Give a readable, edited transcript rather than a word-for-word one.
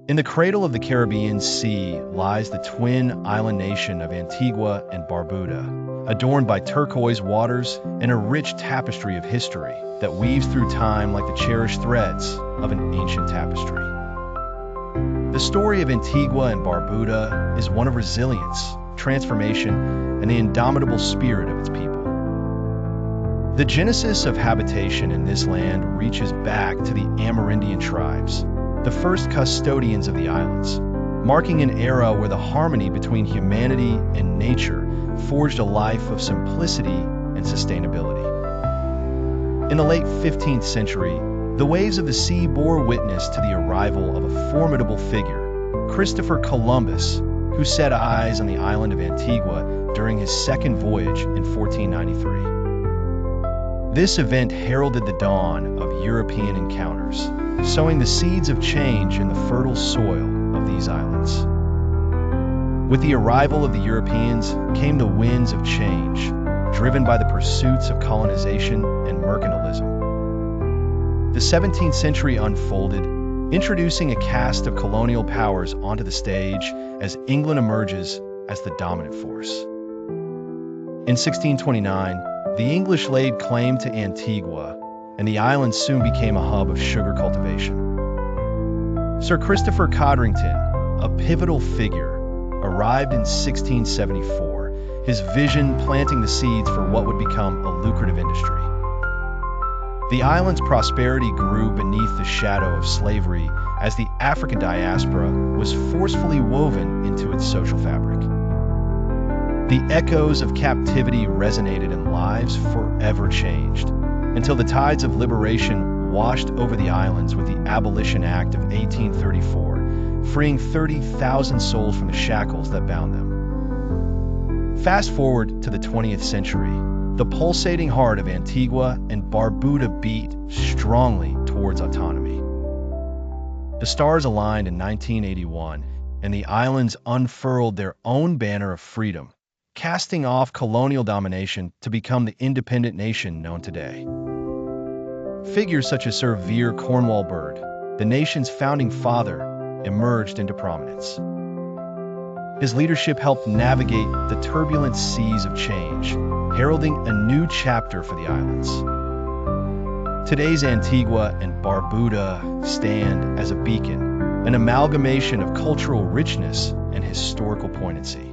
In the cradle of the Caribbean Sea lies the twin island nation of Antigua and Barbuda, adorned by turquoise waters and a rich tapestry of history that weaves through time like the cherished threads of an ancient tapestry. The story of Antigua and Barbuda is one of resilience, transformation, and the indomitable spirit of its people. The genesis of habitation in this land reaches back to the Amerindian tribes, the first custodians of the islands, marking an era where the harmony between humanity and nature forged a life of simplicity and sustainability. In the late 15th century, the waves of the sea bore witness to the arrival of a formidable figure, Christopher Columbus, who set eyes on the island of Antigua during his second voyage in 1493. This event heralded the dawn of European encounters, sowing the seeds of change in the fertile soil of these islands. With the arrival of the Europeans came the winds of change, driven by the pursuits of colonization and mercantilism. The 17th century unfolded, introducing a cast of colonial powers onto the stage as England emerges as the dominant force. In 1629, the English laid claim to Antigua, and the island soon became a hub of sugar cultivation. Sir Christopher Codrington, a pivotal figure, arrived in 1674, his vision planting the seeds for what would become a lucrative industry. The island's prosperity grew beneath the shadow of slavery as the African diaspora was forcefully woven into its social fabric. The echoes of captivity resonated in lives forever changed, until the tides of liberation washed over the islands with the Abolition Act of 1834, freeing 30,000 souls from the shackles that bound them. Fast forward to the 20th century, the pulsating heart of Antigua and Barbuda beat strongly towards autonomy. The stars aligned in 1981, and the islands unfurled their own banner of freedom, casting off colonial domination to become the independent nation known today. Figures such as Sir Vere Cornwall Bird, the nation's founding father, emerged into prominence. His leadership helped navigate the turbulent seas of change, heralding a new chapter for the islands. Today's Antigua and Barbuda stand as a beacon, an amalgamation of cultural richness and historical poignancy.